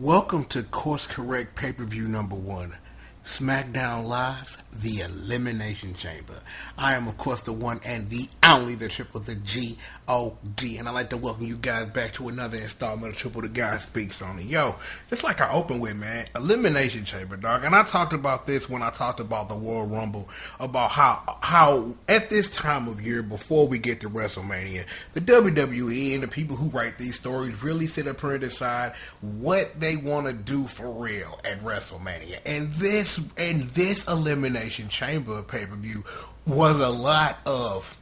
Welcome to Course Correct Pay-Per-View number 1, SmackDown Live, The Elimination Chamber. I am, of course, the one and the only, the triple, the G.O.D. And I'd like to welcome you guys back to another installment of Triple the Guy Speaks on it. Yo, just like I opened with, man, Elimination Chamber, dog. And I talked about this when I talked about the Royal Rumble, about how at this time of year, before we get to WrestleMania, the WWE and the people who write these stories really sit up here and decide what they want to do for real at WrestleMania. And this Elimination Chamber pay-per-view was a lot of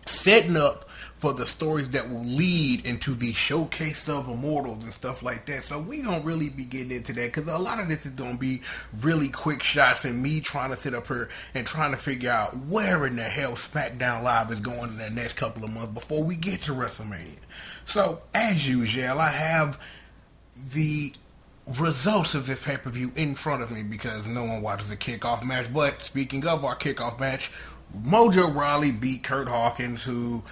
setting up for the stories that will lead into the showcase of Immortals and stuff like that. So we don't really be getting into that because a lot of this is going to be really quick shots and me trying to sit up here and trying to figure out where in the hell SmackDown Live is going in the next couple of months before we get to WrestleMania. So as usual, I have the results of this pay-per-view in front of me because no one watches the kickoff match. But speaking of our kickoff match, Mojo Rawley beat Kurt Hawkins, who,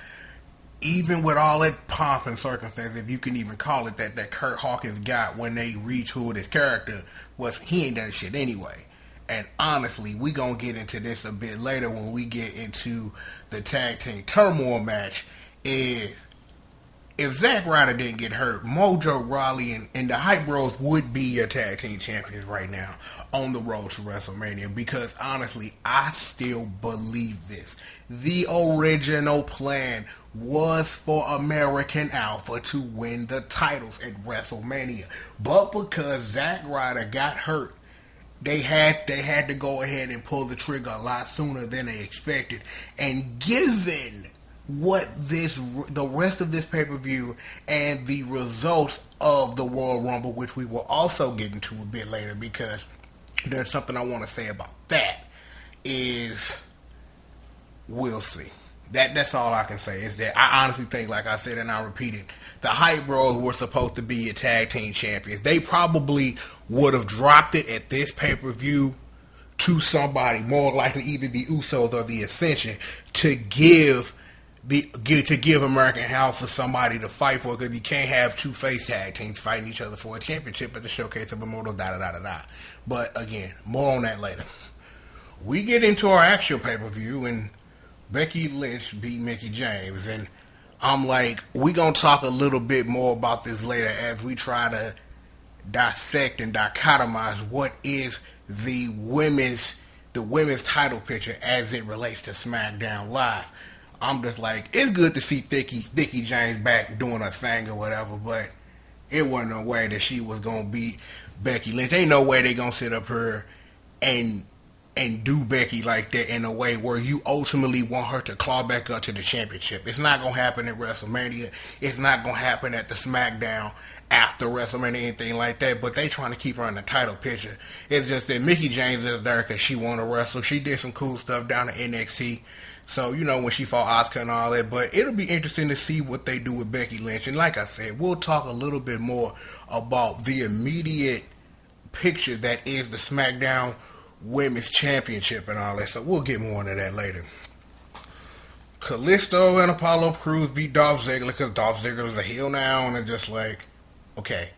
even with all that pomp and circumstance, if you can even call it that Kurt Hawkins got when they retooled his character, was he ain't done shit anyway. And honestly, we gonna get into this a bit later when we get into the tag team turmoil match, is if Zack Ryder didn't get hurt, Mojo Rawley and the Hype Bros would be your tag team champions right now on the road to WrestleMania. Because honestly, I still believe this. The original plan was for American Alpha to win the titles at WrestleMania. But because Zack Ryder got hurt, they had to go ahead and pull the trigger a lot sooner than they expected. And given what the rest of this pay-per-view and the results of the Royal Rumble, which we will also get into a bit later, because there's something I want to say about that, is we'll see. That's all I can say, is that I honestly think, like I said and I repeat it, the Hype Bros were supposed to be your tag team champions. They probably would have dropped it at this pay-per-view to somebody, more likely either the Usos or the Ascension, to give American Alpha somebody to fight for, because you can't have two face tag teams fighting each other for a championship at the Showcase of Immortals, But again, more on that later. We get into our actual pay-per-view, and Becky Lynch beat Mickie James, and I'm like, we gonna talk a little bit more about this later as we try to dissect and dichotomize what is the women's title picture as it relates to SmackDown Live. I'm just like, it's good to see Mickie James back doing her thing or whatever, but it wasn't no way that she was going to beat Becky Lynch. Ain't no way they going to sit up here and do Becky like that in a way where you ultimately want her to claw back up to the championship. It's not going to happen at WrestleMania. It's not going to happen at the SmackDown after WrestleMania, anything like that, but they trying to keep her in the title picture. It's just that Mickie James is there because she want to wrestle. She did some cool stuff down at NXT. So, when she fought Asuka and all that. But it'll be interesting to see what they do with Becky Lynch. And like I said, we'll talk a little bit more about the immediate picture that is the SmackDown Women's Championship and all that. So we'll get more into that later. Kalisto and Apollo Crews beat Dolph Ziggler because Dolph Ziggler is a heel now. And it's just like, okay,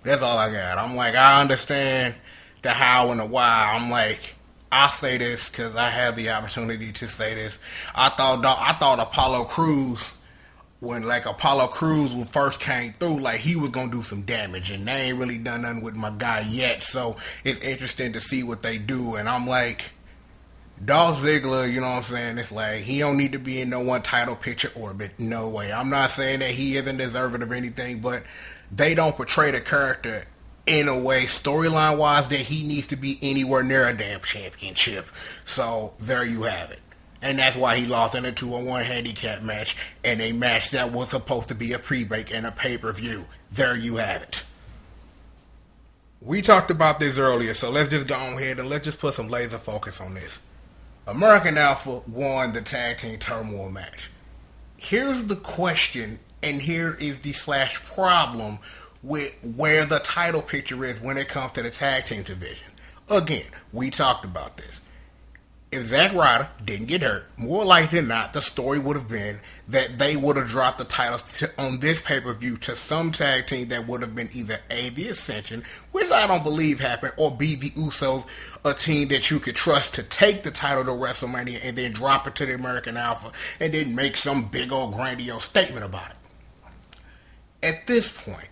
that's all I got. I'm like, I understand the how and the why. I'm like, I'll say this because I had the opportunity to say this. I thought Apollo Crews, when Apollo Crews first came through, he was going to do some damage, and they ain't really done nothing with my guy yet. So it's interesting to see what they do. And I'm like, Dolph Ziggler, you know what I'm saying? It's like, he don't need to be in no one title picture orbit. No way. I'm not saying that he isn't deserving of anything, but they don't portray the character in a way, storyline wise, that he needs to be anywhere near a damn championship. So there you have it. And that's why he lost in a 2-on-1 handicap match, and a match that was supposed to be a pre-break and a pay-per-view. There you have it. We talked about this earlier, so let's just go ahead and let's just put some laser focus on this. American Alpha won the tag team turmoil match. Here's the question, and here is the problem with where the title picture is when it comes to the tag team division. Again, we talked about this. if Zack Ryder didn't get hurt, more likely than not, the story would have been that they would have dropped the titles on this pay-per-view to some tag team that would have been either A, the Ascension, which I don't believe happened, or B, the Usos, a team that you could trust to take the title to WrestleMania and then drop it to the American Alpha and then make some big old grandiose statement about it. At this point,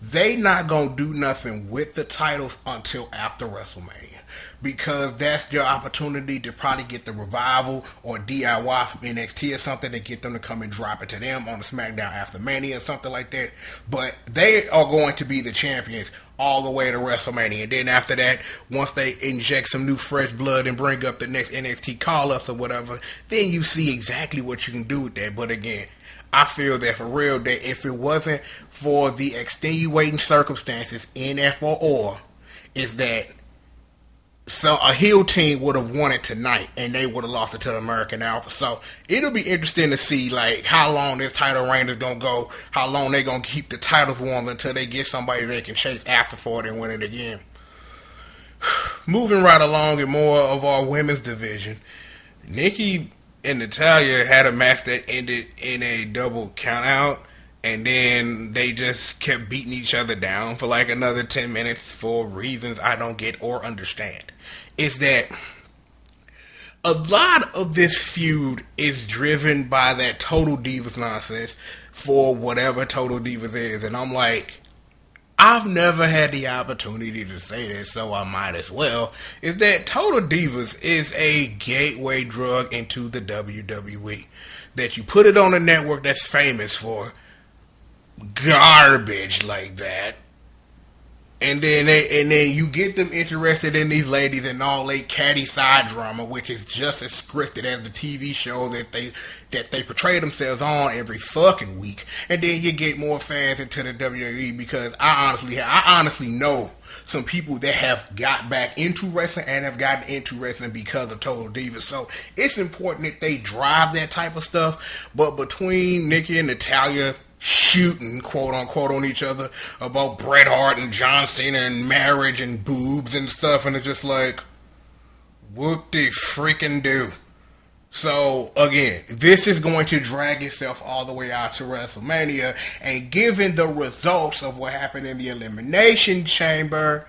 they not going to do nothing with the titles until after WrestleMania, because that's your opportunity to probably get the Revival or DIY from NXT or something to get them to come and drop it to them on the SmackDown after Mania or something like that. But they are going to be the champions all the way to WrestleMania. And then after that, once they inject some new fresh blood and bring up the next NXT call-ups or whatever, then you see exactly what you can do with that. But again, I feel that for real, that if it wasn't for the extenuating circumstances in FOR, is that a heel team would have won it tonight and they would have lost it to the American Alpha. So it'll be interesting to see like how long this title reign is gonna go, how long they gonna keep the titles warm until they get somebody they can chase after for it and win it again. Moving right along in more of our women's division, Nikki and Natalya had a match that ended in a double countout, and then they just kept beating each other down for like another 10 minutes for reasons I don't get or understand. Is that a lot of this feud is driven by that Total Divas nonsense for whatever Total Divas is, and I'm like, I've never had the opportunity to say this, so I might as well, is that Total Divas is a gateway drug into the WWE. That you put it on a network that's famous for garbage like that, and then you get them interested in these ladies and all they catty side drama, which is just as scripted as the TV show that they portray themselves on every fucking week. And then you get more fans into the WWE, because I honestly know some people that have got back into wrestling and have gotten into wrestling because of Total Divas. So it's important that they drive that type of stuff. But between Nikki and Natalya shooting, quote unquote, on each other about Bret Hart and John Cena and marriage and boobs and stuff, and it's just like, what the freaking do? So again, this is going to drag itself all the way out to WrestleMania, and given the results of what happened in the Elimination Chamber,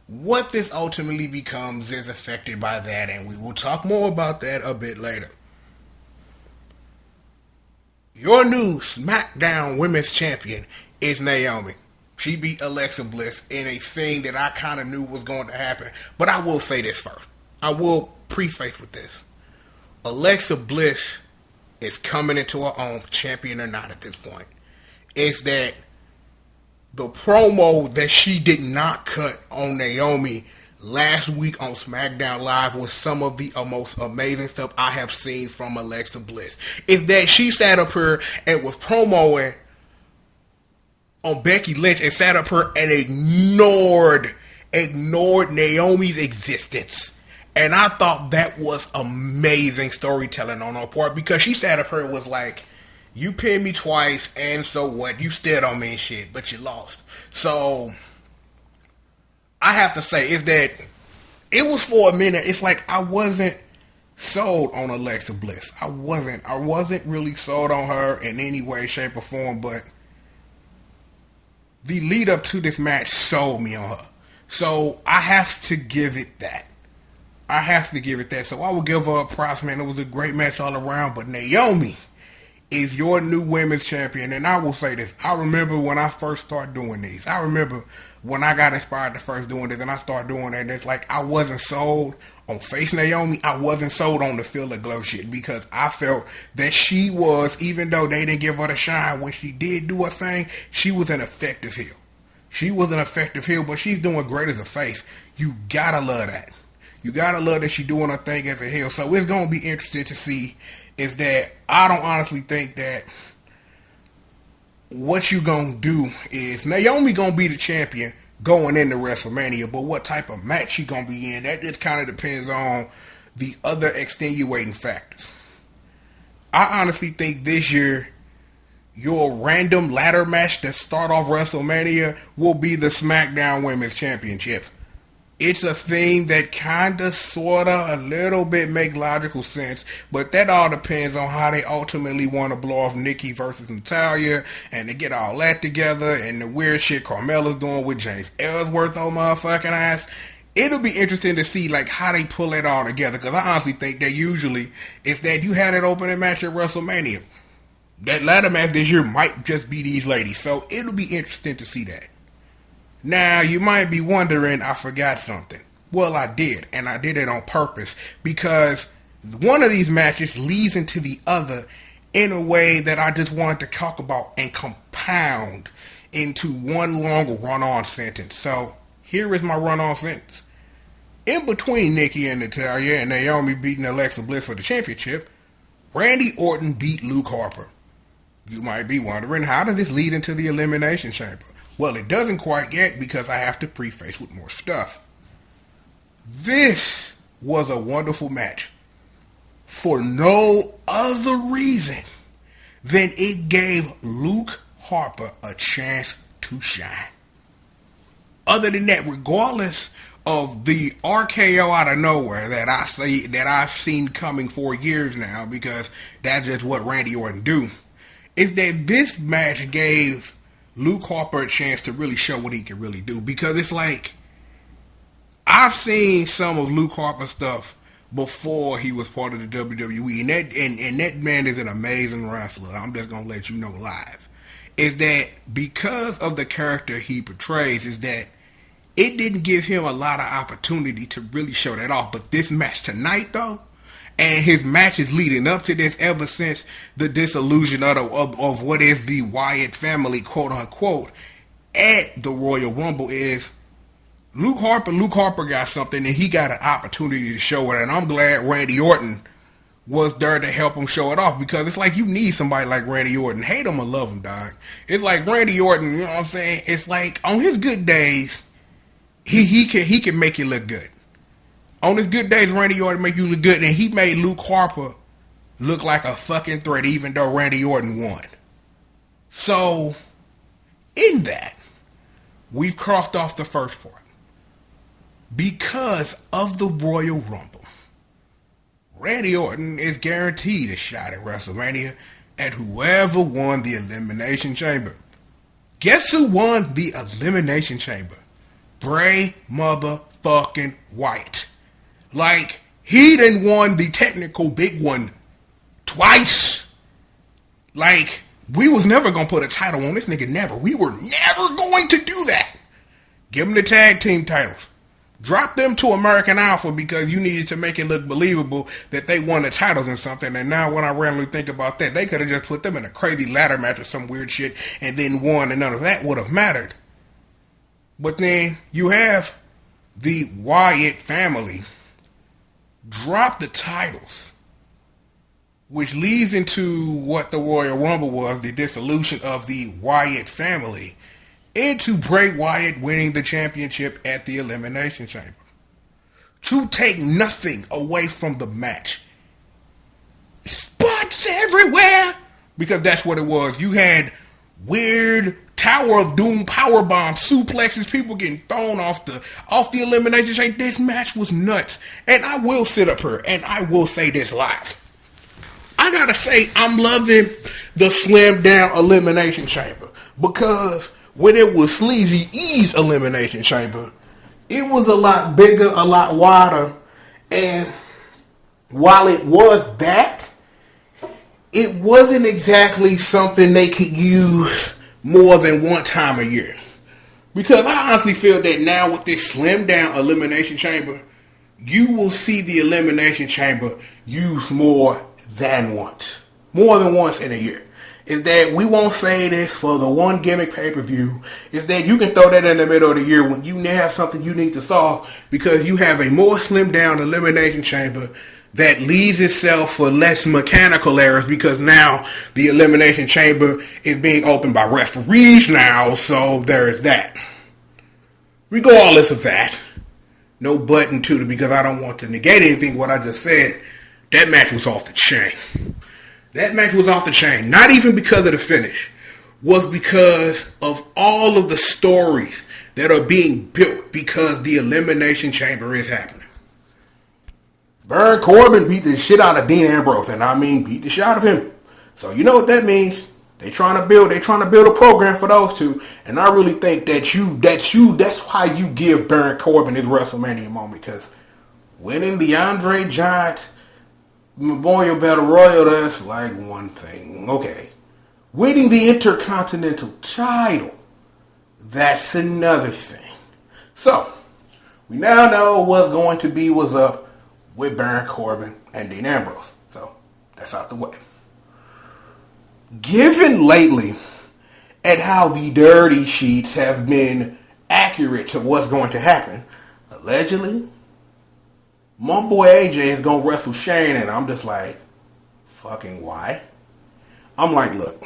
what this ultimately becomes is affected by that, and we will talk more about that a bit later. Your new SmackDown Women's Champion is Naomi. She beat Alexa Bliss in a thing that I kind of knew was going to happen. But I will say this first. I will preface with this. Alexa Bliss is coming into her own, champion or not at this point. Is that the promo that she did not cut on Naomi last week on SmackDown Live was some of the most amazing stuff I have seen from Alexa Bliss. Is that she sat up here and was promoing on Becky Lynch and sat up here and ignored Naomi's existence. And I thought that was amazing storytelling on her part, because she sat up here and was like, you pinned me twice, and so what? You still don't mean shit, but you lost. So I have to say is that it was for a minute. It's like I wasn't sold on Alexa Bliss. I wasn't really sold on her in any way, shape, or form. But the lead up to this match sold me on her. So I have to give it that. So I will give her a props, man. It was a great match all around. But Naomi is your new women's champion. And I will say this. I remember when I first started doing these. I remember when I got inspired to first doing this, and I started doing it, and it's like I wasn't sold on face Naomi. I wasn't sold on the Feel the Glow shit, because I felt that she was, even though they didn't give her the shine when she did do her thing, she was an effective heel. But she's doing great as a face. You gotta love that. You gotta love that she's doing her thing as a heel. So it's gonna be interesting to see is that I don't honestly think that what you gonna do is Naomi gonna be the champion going into WrestleMania, but what type of match she gonna be in, that just kind of depends on the other extenuating factors. I honestly think this year your random ladder match to start off WrestleMania will be the SmackDown Women's Championship. It's a thing that kinda, sorta, a little bit make logical sense, but that all depends on how they ultimately want to blow off Nikki versus Natalya, and to get all that together, and the weird shit Carmella's doing with James Ellsworth on motherfucking ass. It'll be interesting to see like how they pull it all together, because I honestly think that usually, if that you had an opening match at WrestleMania, that ladder match this year might just be these ladies, so it'll be interesting to see that. Now, you might be wondering, I forgot something. Well, I did, and I did it on purpose, because one of these matches leads into the other in a way that I just wanted to talk about and compound into one long run-on sentence. So, here is my run-on sentence. In between Nikki and Natalya and Naomi beating Alexa Bliss for the championship, Randy Orton beat Luke Harper. You might be wondering, how does this lead into the Elimination Chamber? Well, it doesn't quite yet, because I have to preface with more stuff. This was a wonderful match for no other reason than it gave Luke Harper a chance to shine. Other than that, regardless of the RKO out of nowhere that I've seen coming for years now, because that's just what Randy Orton do, is that this match gave Luke Harper a chance to really show what he can really do. Because it's like, I've seen some of Luke Harper's stuff before he was part of the WWE, and that man is an amazing wrestler. I'm just gonna let you know live. Is that because of the character he portrays, is that it didn't give him a lot of opportunity to really show that off. But this match tonight, though, and his matches leading up to this, ever since the dissolution of what is the Wyatt family, quote unquote, at the Royal Rumble, is Luke Harper got something, and he got an opportunity to show it. And I'm glad Randy Orton was there to help him show it off, because it's like you need somebody like Randy Orton. Hate him or love him, dog. It's like Randy Orton, you know what I'm saying? It's like on his good days, he can make you look good. On his good days, Randy Orton make you look good, and he made Luke Harper look like a fucking threat, even though Randy Orton won. So, in that, we've crossed off the first part. Because of the Royal Rumble, Randy Orton is guaranteed a shot at WrestleMania at whoever won the Elimination Chamber. Guess who won the Elimination Chamber? Bray motherfucking Wyatt. Like, he done won the technical big one twice. Like, we was never going to put a title on this nigga, never. We were never going to do that. Give him the tag team titles. Drop them to American Alpha, because you needed to make it look believable that they won the titles and something. And now when I randomly think about that, they could have just put them in a crazy ladder match or some weird shit and then won, and none of that would have mattered. But then you have the Wyatt family drop the titles, which leads into what the Royal Rumble was, the dissolution of the Wyatt family, into Bray Wyatt winning the championship at the Elimination Chamber. To take nothing away from the match. Spots everywhere! Because that's what it was. You had weird Tower of Doom powerbomb suplexes, people getting thrown off the Elimination Chamber. This match was nuts. And I will sit up here and I will say this live. I gotta say, I'm loving the slimmed down Elimination Chamber, because when it was Sleazy E's Elimination Chamber, it was a lot bigger, a lot wider, and while it was that, it wasn't exactly something they could use more than one time a year. Because I honestly feel that now with this slimmed down Elimination Chamber, you will see the Elimination Chamber used more than once. More than once in a year. Is that we won't say this for the one gimmick pay-per-view, is that you can throw that in the middle of the year when you have something you need to solve, because you have a more slimmed down Elimination Chamber that leads itself for less mechanical errors, because now the Elimination Chamber is being opened by referees now, so there is that. Regardless of that, no button to it, because I don't want to negate anything what I just said. That match was off the chain. That match was off the chain. Not even because of the finish. was because of all of the stories that are being built because the Elimination Chamber is happening. Baron Corbin beat the shit out of Dean Ambrose, and I mean beat the shit out of him. So you know what that means. They're trying to build a program for those two. And I really think that's why you give Baron Corbin his WrestleMania moment, because winning the Andre Giant Memorial Battle Royal, that's like one thing. Okay. Winning the Intercontinental title, that's another thing. So, we now know what's up with Baron Corbin and Dean Ambrose. So, that's out the way. Given lately at how the dirty sheets have been accurate to what's going to happen, allegedly, my boy AJ is going to wrestle Shane, and I'm just like, fucking why? I'm like, look,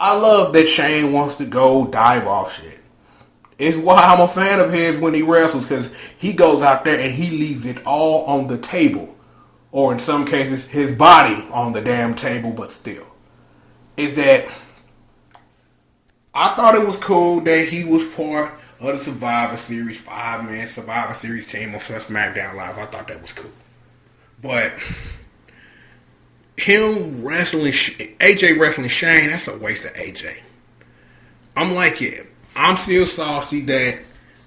I love that Shane wants to go dive off shit. It's why I'm a fan of his when he wrestles, because he goes out there and he leaves it all on the table. Or in some cases, his body on the damn table, but still. Is that I thought it was cool that he was part of the Survivor Series, 5-man Survivor Series team on SmackDown Live. I thought that was cool. But him wrestling, AJ wrestling Shane, that's a waste of AJ. I'm like, yeah, I'm still salty that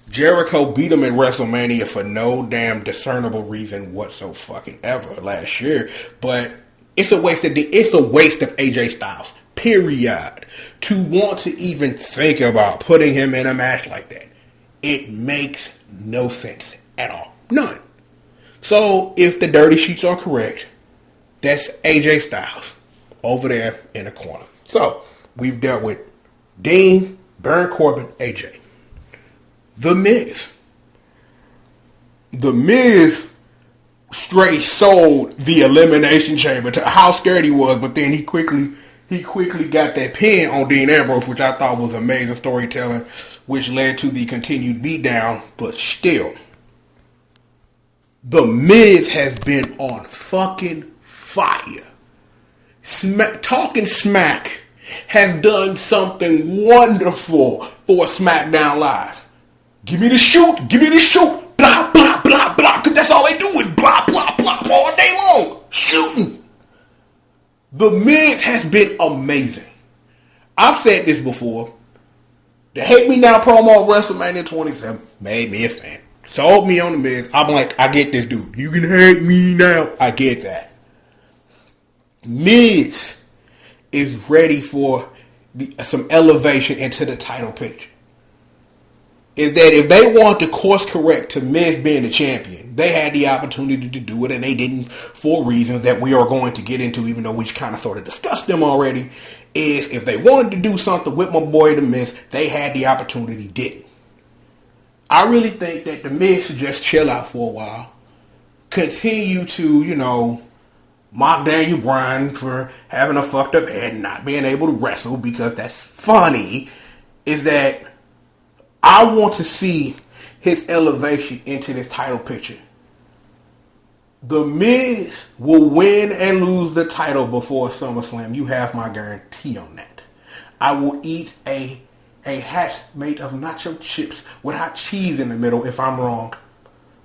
Jericho beat him at WrestleMania for no damn discernible reason whatsoever last year. But it's a waste of AJ Styles, period. To want to even think about putting him in a match like that, it makes no sense at all. None. So if the dirty sheets are correct, that's AJ Styles over there in the corner. So we've dealt with Dean, Baron Corbin, AJ. The Miz. The Miz straight sold the Elimination Chamber to how scared he was, but then he quickly got that pin on Dean Ambrose, which I thought was amazing storytelling, which led to the continued beatdown. But still, The Miz has been on fucking fire. Talking Smack has done something wonderful for SmackDown Live. Give me the shoot, blah, blah, blah, blah, because that's all they do is blah, blah, blah, all day long, shooting. The Miz has been amazing. I've said this before. The Hate Me Now promo at WrestleMania 27 made me a fan. Sold me on The Miz. I'm like, I get this dude. You can hate me now. I get that. Miz is ready for some elevation into the title picture. Is that if they want to course correct to Miz being the champion, they had the opportunity to do it, and they didn't, for reasons that we are going to get into, even though we kind of sort of discussed them already. Is if they wanted to do something with my boy The Miz, they had the opportunity, didn't. I really think that The Miz should just chill out for a while, continue to, mock Daniel Bryan for having a fucked up head and not being able to wrestle, because that's funny. Is that I want to see his elevation into this title picture. The Miz will win and lose the title before SummerSlam. You have my guarantee on that. I will eat a hat made of nacho chips with hot cheese in the middle if I'm wrong.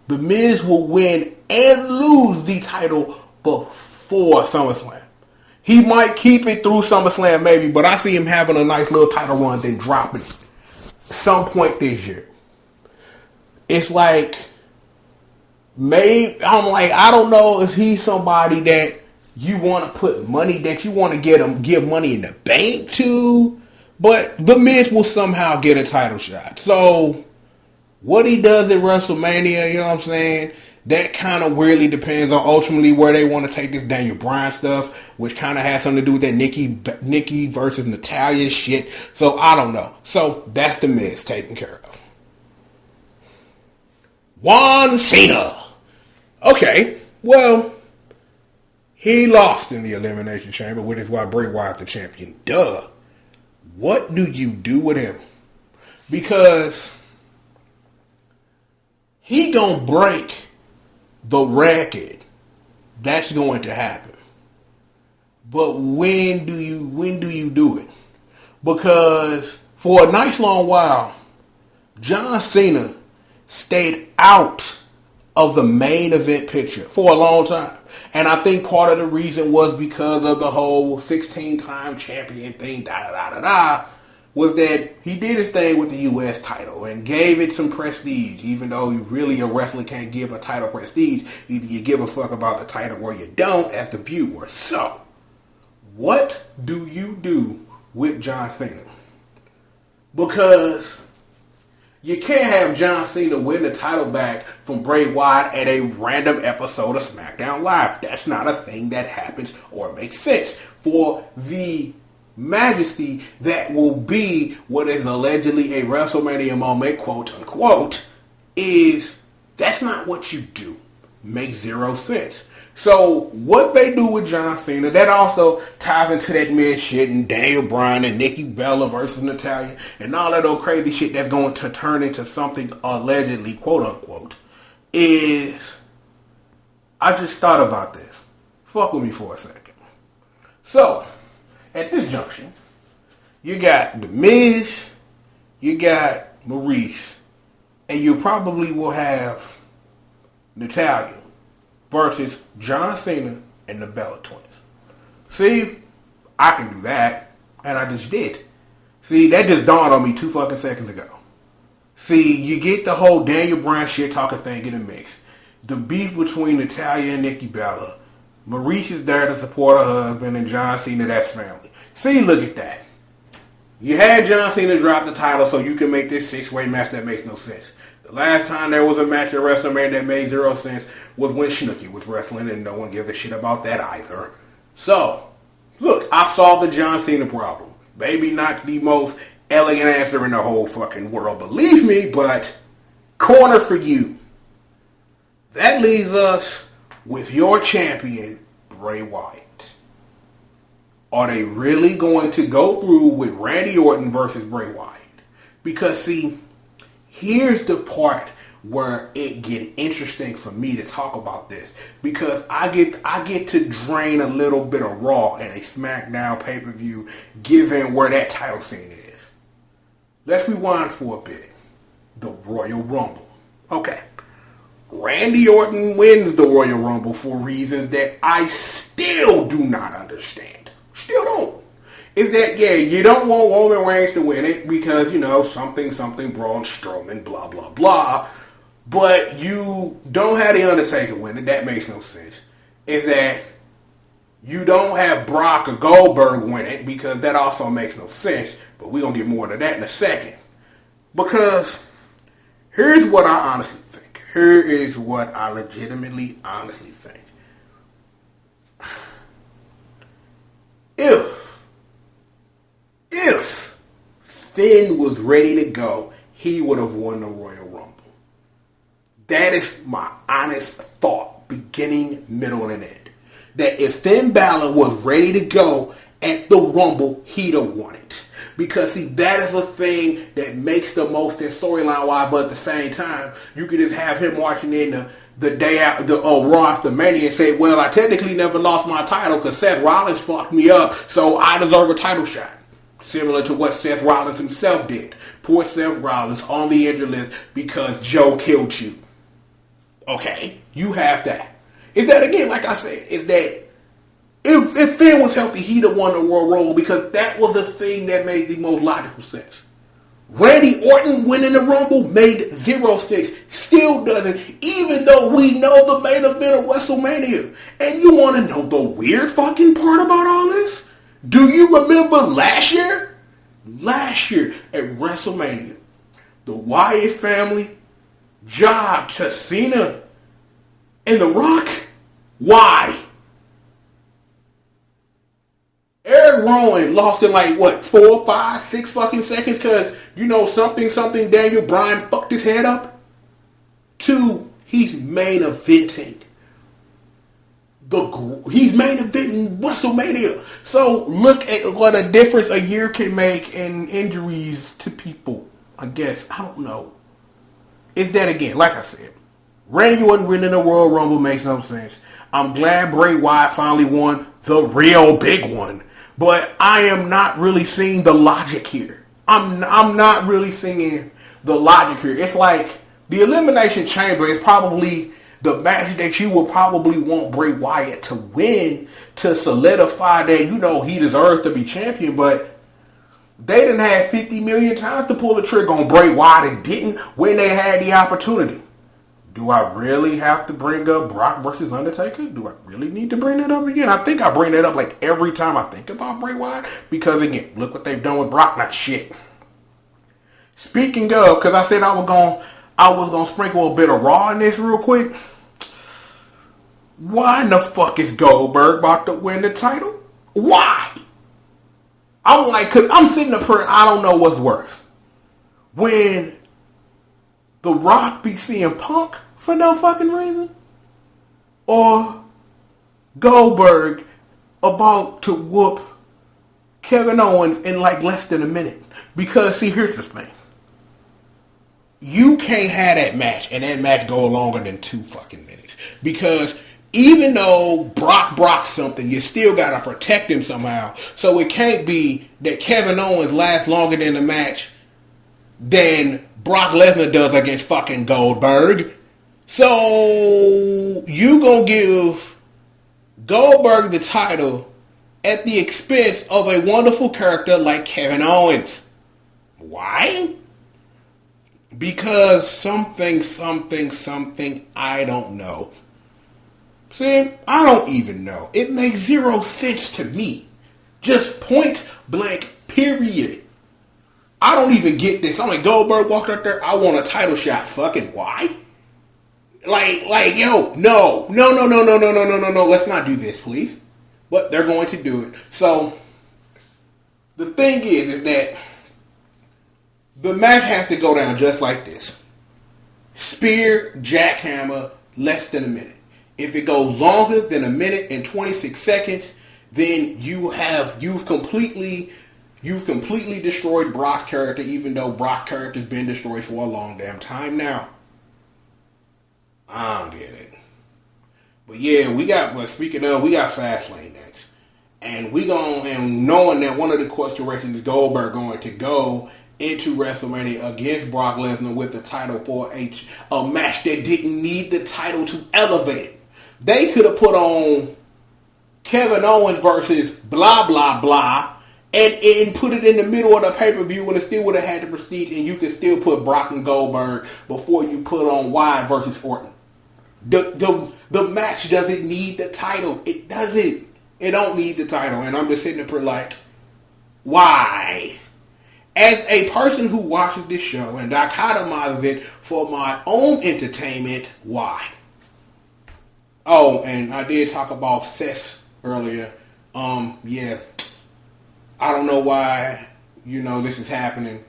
The Miz will win and lose the title before SummerSlam. He might keep it through SummerSlam maybe, but I see him having a nice little title run, then dropping it some point this year. It's like, I don't know if he's somebody that you want to put money, that you want to give money in the bank to, but The Miz will somehow get a title shot. So what he does at WrestleMania, you know what I'm saying, that kind of really depends on ultimately where they want to take this Daniel Bryan stuff, which kind of has something to do with that Nikki versus Natalya shit. So I don't know. So that's The Miz taken care of. Cena. Okay, well, he lost in the Elimination Chamber, which is why Bray Wyatt the champion. Duh. What do you do with him? Because he gonna break the record. That's going to happen. But when do you do it? Because for a nice long while, John Cena stayed out of the main event picture for a long time. And I think part of the reason was because of the whole 16-time champion thing, was that he did his thing with the U.S. title and gave it some prestige, even though really a wrestler can't give a title prestige. Either you give a fuck about the title or you don't as the viewer. So, what do you do with John Cena? Because you can't have John Cena win the title back from Bray Wyatt at a random episode of SmackDown Live. That's not a thing that happens or makes sense. For the majesty that will be what is allegedly a WrestleMania moment, quote unquote, that's not what you do. Makes zero sense. So what they do with John Cena, that also ties into that mid shit and Daniel Bryan and Nikki Bella versus Natalya and all that old crazy shit that's going to turn into something allegedly, quote unquote, is, I just thought about this. Fuck with me for a second. So, at this junction, you got The Miz, you got Maurice, and you probably will have Natalya versus John Cena and the Bella Twins. See, I can do that, and I just did. See, that just dawned on me 2 fucking seconds ago. See, you get the whole Daniel Bryan shit talking thing in the mix. The beef between Natalya and Nikki Bella. Maurice is there to support her husband, and John Cena, that's family. See, look at that. You had John Cena drop the title so you can make this 6-way match that makes no sense. The last time there was a match at WrestleMania that made zero sense was when Snooki was wrestling, and no one gives a shit about that either. So, look, I solved the John Cena problem. Maybe not the most elegant answer in the whole fucking world, believe me, but corner for you. That leaves us with your champion, Bray Wyatt. Are they really going to go through with Randy Orton versus Bray Wyatt? Because, see, here's the part where it get interesting for me to talk about this. Because I get to drain a little bit of Raw in a SmackDown pay-per-view given where that title scene is. Let's rewind for a bit. The Royal Rumble. Okay. Randy Orton wins the Royal Rumble for reasons that I still do not understand. Still don't. Is that, yeah, you don't want Roman Reigns to win it because, something Braun Strowman, blah, blah, blah. But you don't have The Undertaker win it. That makes no sense. Is that you don't have Brock or Goldberg win it because that also makes no sense. But we're going to get more to that in a second. Because here's what I honestly think. Here is what I legitimately, honestly think. If Finn was ready to go, he would have won the Royal Rumble. That is my honest thought, beginning, middle, and end. That if Finn Balor was ready to go at the Rumble, he'd have won it. Because, see, that is a thing that makes the most in storyline-wise, but at the same time, you could just have him watching in the day after, Raw after Mania and say, well, I technically never lost my title because Seth Rollins fucked me up, so I deserve a title shot. Similar to what Seth Rollins himself did. Poor Seth Rollins on the injured list because Joe killed you. Okay, you have that. Is that, again, like I said, is that if Finn was healthy, he'd have won the Royal Rumble because that was the thing that made the most logical sense. Randy Orton winning the Rumble made 0 sense. Still doesn't, even though we know the main event of WrestleMania. And you want to know the weird fucking part about all this? Do you remember last year? Last year at WrestleMania, the Wyatt family jobbed to Cena and The Rock. Why? Eric Rowan lost in 4, 5, 6 fucking seconds because, something Daniel Bryan fucked his head up? 2, he's main eventing. He's main eventing WrestleMania. So look at what a difference a year can make in injuries to people. I guess. I don't know. Is that, again, like I said, Randy Orton winning the Royal Rumble makes no sense. I'm glad Bray Wyatt finally won. the real big one. But I am not really seeing the logic here. I'm not really seeing the logic here. It's like the Elimination Chamber is probably the match that you will probably want Bray Wyatt to win to solidify that, he deserves to be champion. But they didn't have 50 million times to pull the trigger on Bray Wyatt and didn't when they had the opportunity. Do I really have to bring up Brock versus Undertaker? Do I really need to bring that up again? I think I bring that up like every time I think about Bray Wyatt. Because again, look what they've done with Brock. Not shit. Speaking of, because I said I was gonna sprinkle a bit of Raw in this real quick. Why in the fuck is Goldberg about to win the title? Why? I'm like, because I'm sitting up here and I don't know what's worse. When The Rock be seeing Punk for no fucking reason? Or Goldberg about to whoop Kevin Owens in like less than a minute? Because, see, here's the thing. You can't have that match and that match go longer than 2 fucking minutes. Because even though Brock something, you still got to protect him somehow. So it can't be that Kevin Owens lasts longer than the match than Brock Lesnar does against fucking Goldberg. So you gonna give Goldberg the title at the expense of a wonderful character like Kevin Owens. Why? Because something, I don't know. See, I don't even know. It makes 0 sense to me. Just point blank, period. I don't even get this. I'm like, Goldberg walked out there, I want a title shot. Fucking why? Like, yo, no. Let's not do this, please. But they're going to do it. So, the thing is that the match has to go down just like this. Spear, jackhammer, less than a minute. If it goes longer than a minute and 26 seconds, then you've completely destroyed Brock's character, even though Brock's character's been destroyed for a long damn time now. I don't get it. But yeah, we got Fastlane next. And knowing that one of the course directions is Goldberg going to go into WrestleMania against Brock Lesnar with the title for a match that didn't need the title to elevate it. They could have put on Kevin Owens versus blah, blah, blah, and put it in the middle of the pay-per-view and it still would have had the prestige, and you could still put Brock and Goldberg before you put on Wyatt versus Orton. The match doesn't need the title. It doesn't. It don't need the title. And I'm just sitting there like, why? As a person who watches this show and dichotomizes it for my own entertainment, why? Oh, and I did talk about Seth earlier. Yeah. I don't know why, this is happening.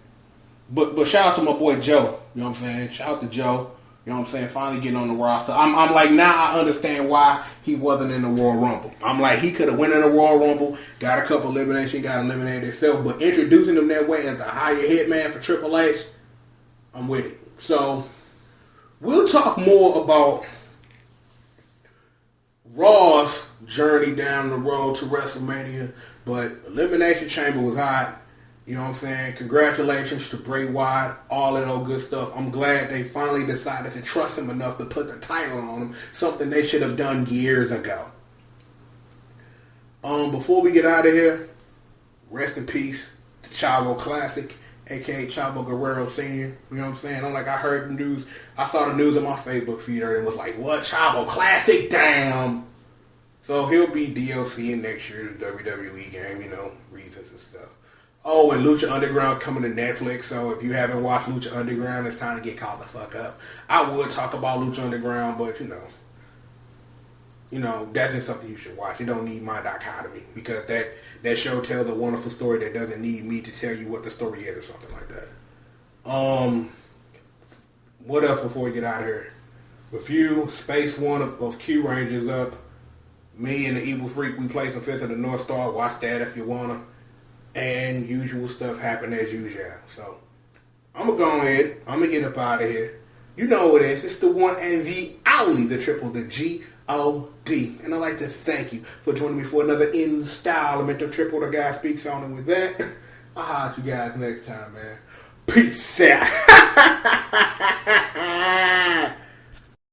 But shout out to my boy Joe. You know what I'm saying? Shout out to Joe. You know what I'm saying? Finally getting on the roster. I'm like, now I understand why he wasn't in the Royal Rumble. I'm like, he could have went in the Royal Rumble, got a couple eliminations, got eliminated himself, but introducing him that way as the higher hitman for Triple H, I'm with it. So, we'll talk more about Raw's journey down the road to WrestleMania, but Elimination Chamber was hot. You know what I'm saying? Congratulations to Bray Wyatt, all that old good stuff. I'm glad they finally decided to trust him enough to put the title on him, something they should have done years ago. Before we get out of here, rest in peace to Chavo Classic, aka Chavo Guerrero Sr. You know what I'm saying? I heard the news. I saw the news on my Facebook feed and was like, what? Chavo Classic? Damn. So he'll be DLC in next year's WWE game, reasons and stuff. Oh, and Lucha Underground's coming to Netflix, so if you haven't watched Lucha Underground, it's time to get caught the fuck up. I would talk about Lucha Underground, but, that's just something you should watch. It don't need my dichotomy, because that show tells a wonderful story that doesn't need me to tell you what the story is or something like that. What else before we get out of here? Review Space One of Q Rangers up. Me and the Evil Freak, we play some Fist of the North Star. Watch that if you wanna. And usual stuff happen as usual. So, I'm going to go ahead. I'm going to get up out of here. You know what it is. It's the one and the only, the triple, the G.O.D. G.O.D. And I'd like to thank you for joining me for another installment of Triple the Guy Speaks On. And with that, I'll holler at you guys next time, man. Peace out.